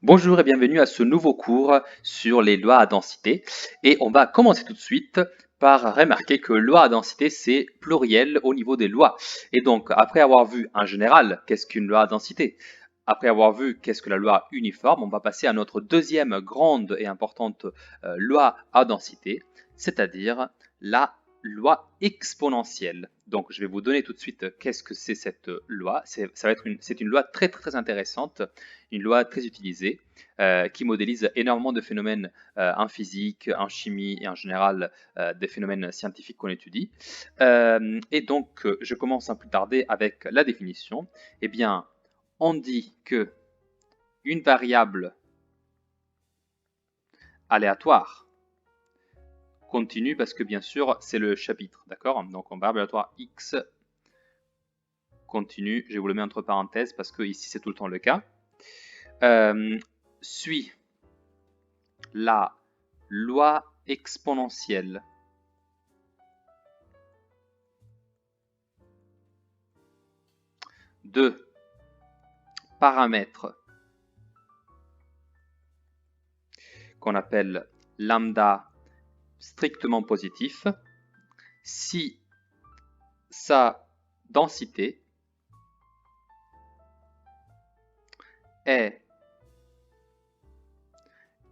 Bonjour et bienvenue à ce nouveau cours sur les lois à densité. Et on va commencer tout de suite par remarquer que loi à densité, c'est pluriel au niveau des lois. Et donc, après avoir vu en général qu'est-ce qu'une loi à densité, après avoir vu qu'est-ce que la loi uniforme, on va passer à notre deuxième grande et importante loi à densité, c'est-à-dire la loi exponentielle. Donc, je vais vous donner tout de suite qu'est-ce que c'est cette loi. C'est une loi très, très intéressante, une loi très utilisée qui modélise énormément de phénomènes en physique, en chimie et en général des phénomènes scientifiques qu'on étudie. Et donc, je commence sans plus tarder avec la définition. Eh bien, on dit que une variable aléatoire continue parce que bien sûr c'est le chapitre, d'accord? Donc en variable aléatoire x continue, je vous le mets entre parenthèses parce que ici c'est tout le temps le cas, suit la loi exponentielle de paramètres qu'on appelle lambda strictement positif si sa densité est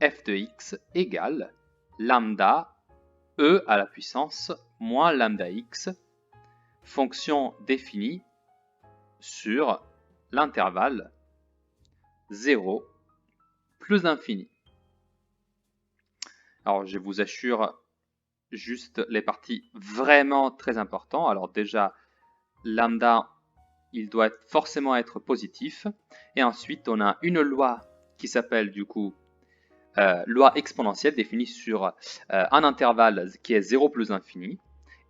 f de x égale lambda e à la puissance moins lambda x, fonction définie sur l'intervalle 0 plus infini. Alors je vous assure juste les parties vraiment très importantes. Alors déjà, lambda, il doit forcément être positif. Et ensuite, on a une loi qui s'appelle du coup loi exponentielle définie sur un intervalle qui est 0 plus infini.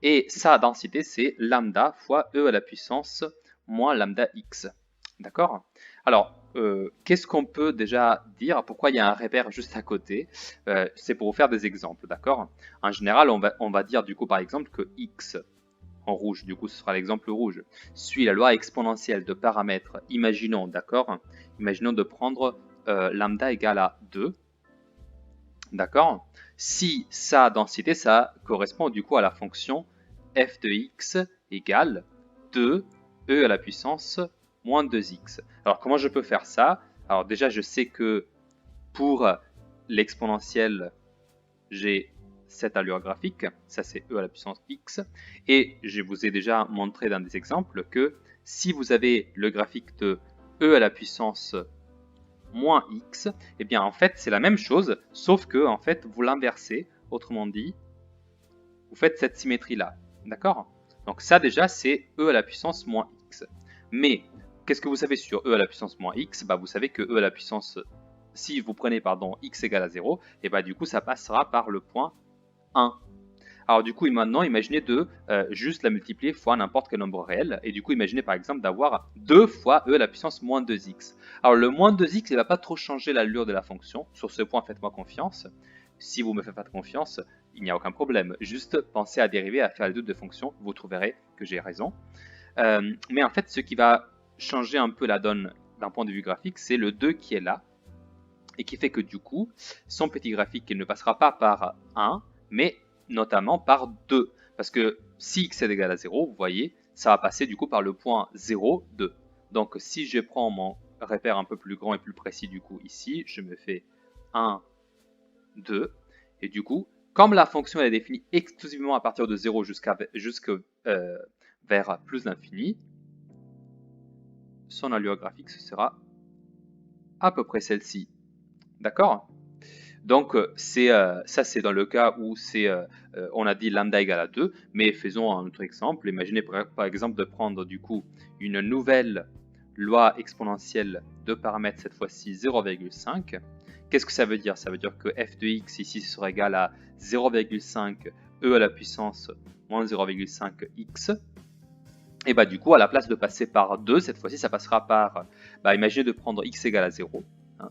Et sa densité, c'est lambda fois e à la puissance moins lambda x. D'accord? Alors, qu'est-ce qu'on peut déjà dire? Pourquoi il y a un repère juste à côté? C'est pour vous faire des exemples, d'accord? En général, on va dire du coup par exemple que x en rouge, du coup ce sera l'exemple rouge, suit la loi exponentielle de paramètres. Imaginons, d'accord? Imaginons de prendre lambda égale à 2, d'accord? Si sa densité, ça correspond du coup à la fonction f de x égale 2 e à la puissance moins 2x. Alors comment je peux faire ça? Alors déjà je sais que pour l'exponentielle, j'ai cette allure graphique, ça c'est e à la puissance x, et je vous ai déjà montré dans des exemples que si vous avez le graphique de e à la puissance moins x, et eh bien en fait c'est la même chose, sauf que en fait vous l'inversez, autrement dit, vous faites cette symétrie là, d'accord? Donc ça déjà c'est e à la puissance moins x. Mais qu'est-ce que vous savez sur e à la puissance moins x? Bah, vous savez que e à la puissance, si vous prenez pardon x égale à 0, et bah du coup ça passera par le point 1. Alors du coup, maintenant, imaginez de juste la multiplier fois n'importe quel nombre réel. Et du coup, imaginez par exemple d'avoir 2 fois e à la puissance moins 2x. Alors le moins 2x, il ne va pas trop changer l'allure de la fonction. Sur ce point, faites-moi confiance. Si vous me faites pas de confiance, il n'y a aucun problème. Juste pensez à dériver, à faire les deux fonctions. Vous trouverez que j'ai raison. Mais en fait, ce qui va changer un peu la donne d'un point de vue graphique, c'est le 2 qui est là. Et qui fait que du coup, son petit graphique ne passera pas par 1, mais notamment par 2. Parce que si x est égal à 0, vous voyez, ça va passer du coup par le point 0, 2. Donc si je prends mon repère un peu plus grand et plus précis du coup ici, je me fais 1, 2. Et du coup, comme la fonction est définie exclusivement à partir de 0 vers plus l'infini, son allure graphique ce sera à peu près celle-ci. D'accord? Donc, ça, c'est dans le cas où on a dit lambda égale à 2, mais faisons un autre exemple. Imaginez par exemple de prendre du coup une nouvelle loi exponentielle de paramètres, cette fois-ci 0,5. Qu'est-ce que ça veut dire? Ça veut dire que f de x ici sera égal à 0,5 e à la puissance moins 0,5 x. Et bah du coup, à la place de passer par 2, cette fois-ci, ça passera par, imaginez de prendre x égale à 0.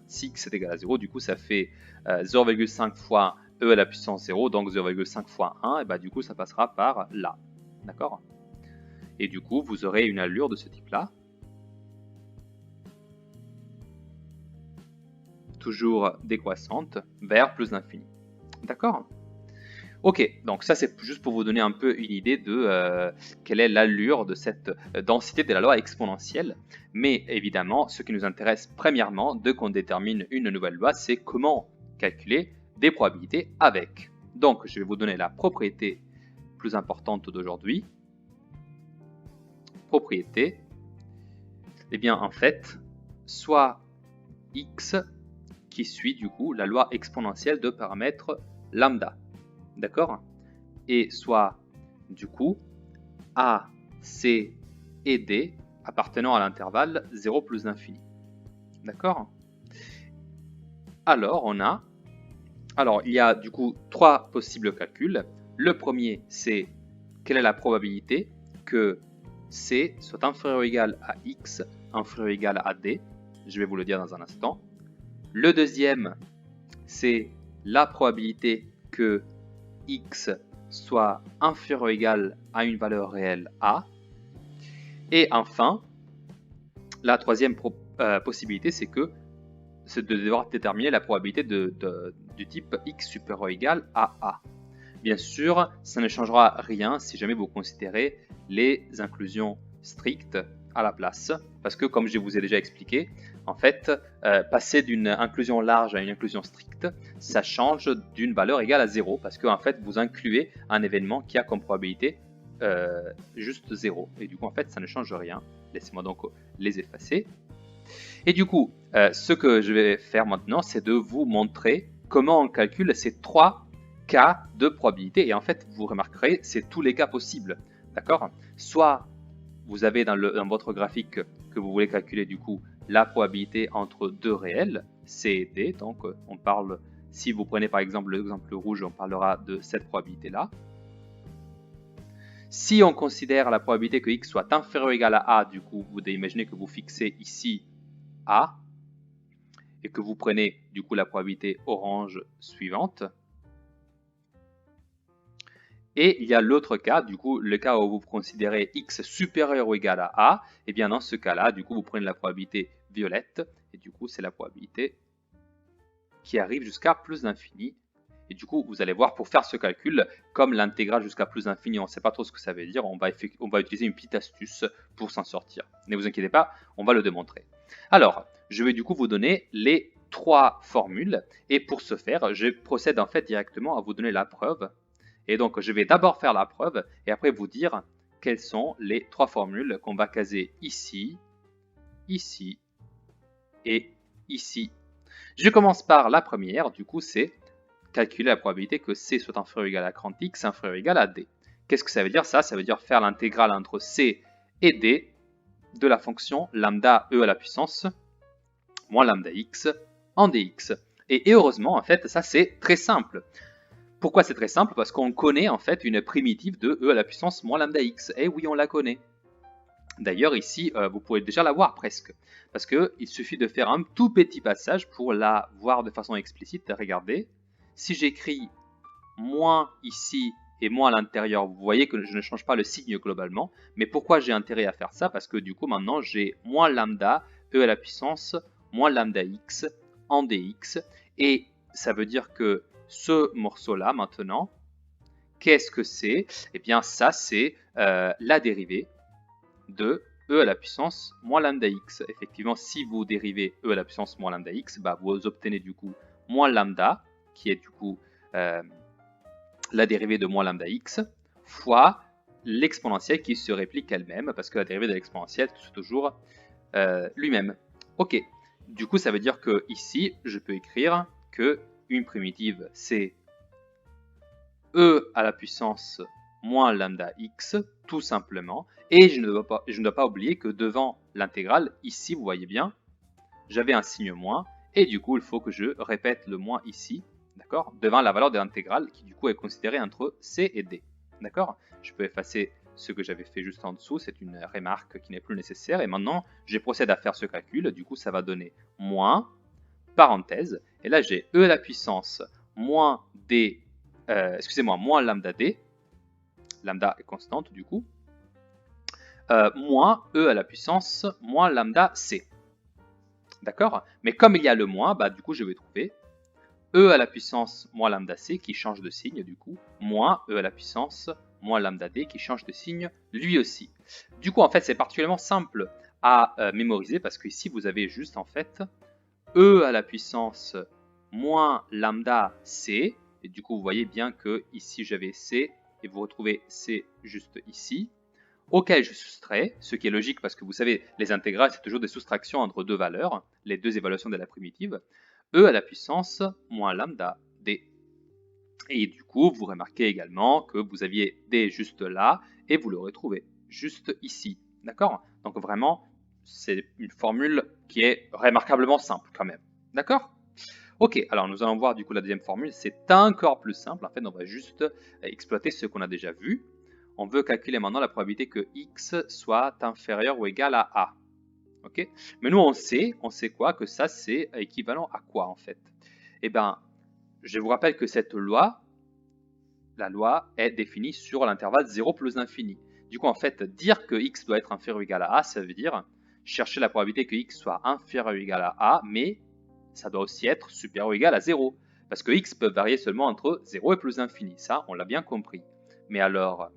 Si x est égal à 0, du coup, ça fait 0,5 fois e à la puissance 0, donc 0,5 fois 1, et bah du coup, ça passera par là. D'accord? Et du coup, vous aurez une allure de ce type-là. toujours décroissante vers plus l'infini. D'accord? Ok, donc ça c'est juste pour vous donner un peu une idée de quelle est l'allure de cette densité de la loi exponentielle. Mais évidemment, ce qui nous intéresse premièrement, dès qu'on détermine une nouvelle loi, c'est comment calculer des probabilités avec. Donc je vais vous donner la propriété plus importante d'aujourd'hui. Propriété, eh bien en fait, soit x qui suit du coup la loi exponentielle de paramètres lambda. D'accord? Et soit, du coup, A, C et D appartenant à l'intervalle 0 plus l'infini. D'accord? Alors, il y a du coup 3 possibles calculs. Le premier, c'est quelle est la probabilité que C soit inférieur ou égal à X, inférieur ou égal à D. Je vais vous le dire dans un instant. Le deuxième, c'est la probabilité que X soit inférieur ou égal à une valeur réelle A. Et enfin, la troisième possibilité, c'est de devoir déterminer la probabilité du type X supérieur ou égal à A. Bien sûr, ça ne changera rien si jamais vous considérez les inclusions strictes à la place, parce que comme je vous ai déjà expliqué, en fait, passer d'une inclusion large à une inclusion stricte, ça change d'une valeur égale à 0, parce que en fait, vous incluez un événement qui a comme probabilité juste 0, et du coup, en fait, ça ne change rien. Laissez-moi donc les effacer. Et du coup, ce que je vais faire maintenant, c'est de vous montrer comment on calcule ces 3 cas de probabilité. Et en fait, vous remarquerez, c'est tous les cas possibles. D'accord? Soit vous avez dans votre graphique que vous voulez calculer du coup la probabilité entre deux réels, C et D. Donc on parle, si vous prenez par exemple l'exemple rouge, on parlera de cette probabilité-là. Si on considère la probabilité que x soit inférieur ou égal à A, du coup, vous devez imaginer que vous fixez ici A et que vous prenez du coup la probabilité orange suivante. Et il y a l'autre cas, du coup, le cas où vous considérez x supérieur ou égal à A, et bien dans ce cas-là, du coup, vous prenez la probabilité violette, et du coup, c'est la probabilité qui arrive jusqu'à plus l'infini. Et du coup, vous allez voir, pour faire ce calcul, comme l'intégrale jusqu'à plus l'infini, on ne sait pas trop ce que ça veut dire, on va utiliser une petite astuce pour s'en sortir. Ne vous inquiétez pas, on va le démontrer. Alors, je vais du coup vous donner les 3 formules, et pour ce faire, je procède en fait directement à vous donner la preuve. Et donc, je vais d'abord faire la preuve et après vous dire quelles sont les 3 formules qu'on va caser ici, ici et ici. Je commence par la première, du coup, c'est calculer la probabilité que C soit inférieur ou égal à 30x, inférieur ou égal à D. Qu'est-ce que ça veut dire ça? Ça veut dire faire l'intégrale entre C et D de la fonction lambda e à la puissance moins lambda x en dx. Et heureusement, en fait, ça c'est très simple. Pourquoi c'est très simple? Parce qu'on connaît en fait une primitive de e à la puissance moins lambda x. Et oui, on la connaît. D'ailleurs, ici, vous pouvez déjà la voir presque. Parce qu'il suffit de faire un tout petit passage pour la voir de façon explicite. Regardez, si j'écris moins ici et moins à l'intérieur, vous voyez que je ne change pas le signe globalement. Mais pourquoi j'ai intérêt à faire ça? Parce que du coup, maintenant, j'ai moins lambda e à la puissance moins lambda x en dx. Et ça veut dire que ce morceau-là, maintenant, qu'est-ce que c'est? Eh bien, ça, c'est la dérivée de e à la puissance moins lambda x. Effectivement, si vous dérivez e à la puissance moins lambda x, bah, vous obtenez du coup moins lambda, qui est du coup la dérivée de moins lambda x, fois l'exponentielle qui se réplique elle-même, parce que la dérivée de l'exponentielle, c'est toujours lui-même. Ok, du coup, ça veut dire que ici, je peux écrire que une primitive, c'est e à la puissance moins lambda x, tout simplement. Et je ne dois pas oublier que devant l'intégrale, ici, vous voyez bien, j'avais un signe moins. Et du coup, il faut que je répète le moins ici, d'accord, devant la valeur de l'intégrale, qui du coup est considérée entre c et d. D'accord? Je peux effacer ce que j'avais fait juste en dessous, c'est une remarque qui n'est plus nécessaire. Et maintenant, je procède à faire ce calcul. Du coup, ça va donner moins, parenthèse, et là j'ai e à la puissance moins d, moins lambda d, lambda est constante du coup, moins e à la puissance moins lambda c. D'accord? Mais comme il y a le moins, bah, du coup, je vais trouver e à la puissance moins lambda c qui change de signe, du coup, moins e à la puissance moins lambda d qui change de signe lui aussi. Du coup, en fait, c'est particulièrement simple à mémoriser parce que ici, vous avez juste, en fait, e à la puissance moins lambda c. Et du coup, vous voyez bien que ici, j'avais c et vous retrouvez c juste ici, auquel je soustrais, ce qui est logique parce que vous savez, les intégrales, c'est toujours des soustractions entre deux valeurs, les deux évaluations de la primitive, e à la puissance moins lambda d. Et du coup, vous remarquez également que vous aviez d juste là, et vous le retrouvez juste ici. D'accord? Donc vraiment, c'est une formule qui est remarquablement simple quand même. D'accord? Ok, alors nous allons voir du coup la deuxième formule, c'est encore plus simple. En fait, on va juste exploiter ce qu'on a déjà vu. On veut calculer maintenant la probabilité que x soit inférieur ou égal à a. Ok? Mais nous, on sait quoi? Que ça, c'est équivalent à quoi en fait? Eh bien, je vous rappelle que cette loi, la loi est définie sur l'intervalle 0 plus l'infini. Du coup, en fait, dire que x doit être inférieur ou égal à a, ça veut dire chercher la probabilité que x soit inférieur ou égal à a, mais ça doit aussi être supérieur ou égal à 0. Parce que x peut varier seulement entre 0 et plus l'infini. Ça, on l'a bien compris. Mais alors,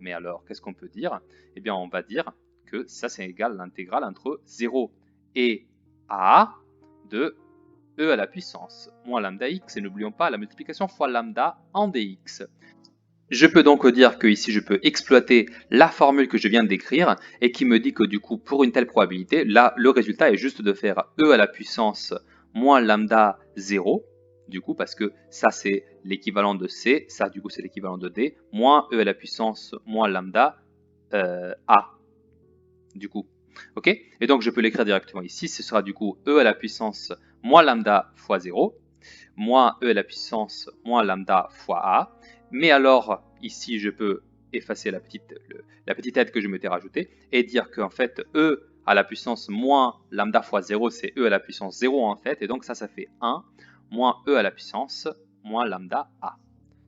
qu'est-ce qu'on peut dire? Eh bien, on va dire que ça, c'est égal à l'intégrale entre 0 et a de e à la puissance moins lambda x. Et n'oublions pas la multiplication fois lambda en dx. Je peux donc dire que ici je peux exploiter la formule que je viens de décrire et qui me dit que du coup pour une telle probabilité, là le résultat est juste de faire e à la puissance moins lambda 0, du coup parce que ça c'est l'équivalent de c, ça du coup c'est l'équivalent de d, moins e à la puissance moins lambda a, du coup. Ok? Et donc je peux l'écrire directement ici, ce sera du coup e à la puissance moins lambda fois 0, moins e à la puissance moins lambda fois a. Mais alors, ici, je peux effacer la petite aide que je m'étais rajoutée et dire qu'en fait, e à la puissance moins lambda fois 0, c'est e à la puissance 0 en fait. Et donc ça fait 1 moins e à la puissance moins lambda a.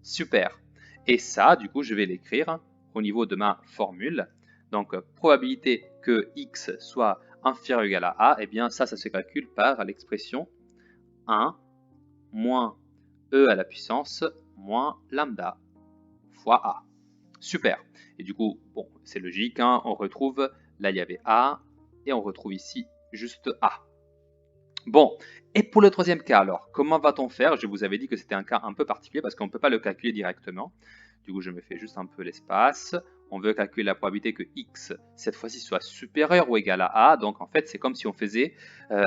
Super. Et ça, du coup, je vais l'écrire au niveau de ma formule. Donc, probabilité que x soit inférieur ou égal à a, et bien ça se calcule par l'expression 1 moins e à la puissance moins lambda fois a. Super. Et du coup, bon, c'est logique, hein, on retrouve, là il y avait a, et on retrouve ici juste a. Bon, et pour le troisième cas alors, comment va-t-on faire? Je vous avais dit que c'était un cas un peu particulier parce qu'on ne peut pas le calculer directement. Du coup, je me fais juste un peu l'espace. On veut calculer la probabilité que x, cette fois-ci, soit supérieur ou égal à a. Donc, en fait, c'est comme si on faisait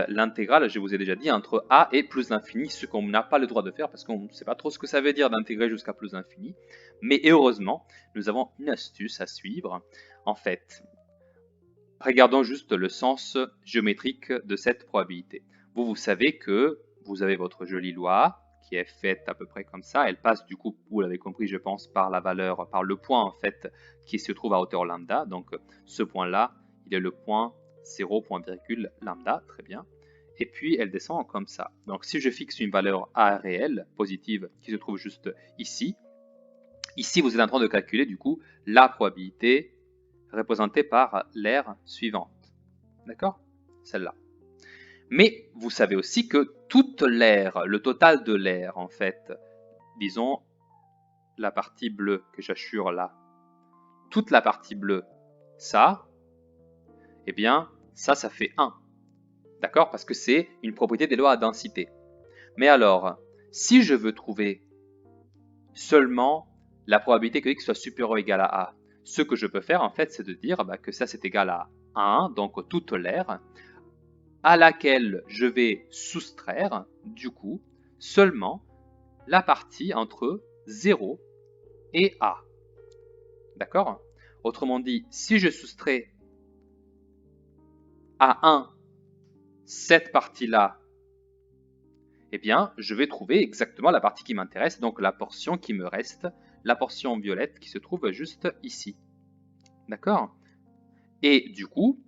l'intégrale, je vous ai déjà dit, entre a et plus l'infini, ce qu'on n'a pas le droit de faire parce qu'on ne sait pas trop ce que ça veut dire d'intégrer jusqu'à plus l'infini. Mais heureusement, nous avons une astuce à suivre. En fait, regardons juste le sens géométrique de cette probabilité. Vous savez que vous avez votre jolie loi qui est faite à peu près comme ça. Elle passe du coup, vous l'avez compris, je pense, par la valeur, par le point en fait qui se trouve à hauteur lambda. Donc ce point-là, il est le point 0, point virgule lambda, très bien. Et puis elle descend comme ça. Donc si je fixe une valeur A réelle, positive, qui se trouve juste ici, vous êtes en train de calculer du coup la probabilité représentée par l'aire suivante. D'accord? Celle-là. Mais vous savez aussi que toute l'aire, le total de l'aire, en fait, disons la partie bleue que j'assure là, toute la partie bleue, ça, eh bien, ça fait 1. D'accord? Parce que c'est une propriété des lois à densité. Mais alors, si je veux trouver seulement la probabilité que x soit supérieur ou égal à a, ce que je peux faire, en fait, c'est de dire que ça, c'est égal à 1, donc toute l'aire, à laquelle je vais soustraire, du coup, seulement la partie entre 0 et a. D'accord? Autrement dit, si je soustrais à 1 cette partie-là, eh bien, je vais trouver exactement la partie qui m'intéresse, donc la portion qui me reste, la portion violette qui se trouve juste ici. D'accord? Et du coup,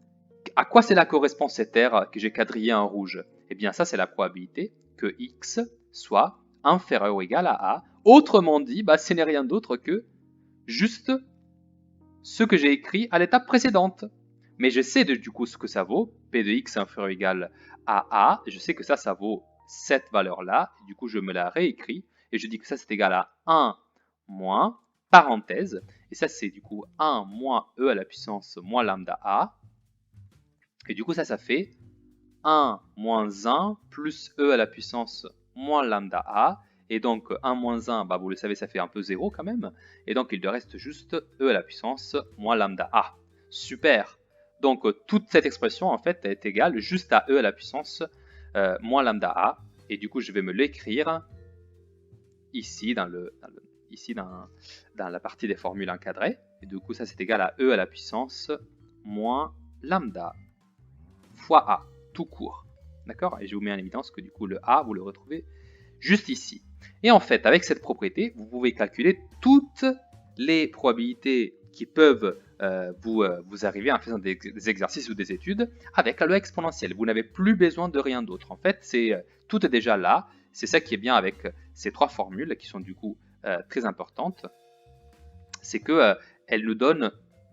à quoi cela correspond cette aire que j'ai quadrillée en rouge? Eh bien, ça, c'est la probabilité que x soit inférieur ou égal à a. Autrement dit, ce n'est rien d'autre que juste ce que j'ai écrit à l'étape précédente. Mais je sais du coup ce que ça vaut, p de x inférieur ou égal à A, et je sais que ça vaut cette valeur-là. Du coup, je me la réécris et je dis que ça, c'est égal à 1 moins, parenthèse, et ça, c'est du coup 1 moins E à la puissance moins lambda A. Et du coup, ça fait 1 moins 1 plus E à la puissance moins lambda A. Et donc 1 moins 1, bah, vous le savez, ça fait un peu 0 quand même. Et donc il te reste juste E à la puissance moins lambda A. Super. Donc toute cette expression en fait est égale juste à E à la puissance moins lambda A. Et du coup je vais me l'écrire ici dans la partie des formules encadrées. Et du coup ça c'est égal à E à la puissance moins lambda fois A, tout court. D'accord? Et je vous mets en évidence que du coup le A, vous le retrouvez juste ici. Et en fait, avec cette propriété, vous pouvez calculer toutes les probabilités qui peuvent vous arriver en faisant des exercices ou des études avec la loi exponentielle. Vous n'avez plus besoin de rien d'autre. En fait, tout est déjà là. C'est ça qui est bien avec ces trois formules qui sont du coup très importantes. C'est qu'elles nous donnent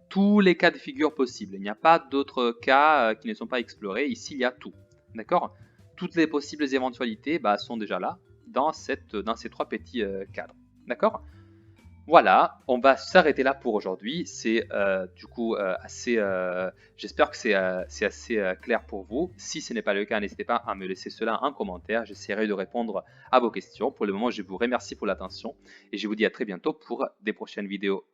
tous les cas de figure possibles. Il n'y a pas d'autres cas qui ne sont pas explorés. Ici, il y a tout. D'accord? Toutes les possibles éventualités sont déjà là dans ces trois petits cadres. D'accord? Voilà, on va s'arrêter là pour aujourd'hui. C'est du coup assez. J'espère que c'est assez clair pour vous. Si ce n'est pas le cas, n'hésitez pas à me laisser cela en commentaire. J'essaierai de répondre à vos questions. Pour le moment, je vous remercie pour l'attention et je vous dis à très bientôt pour des prochaines vidéos.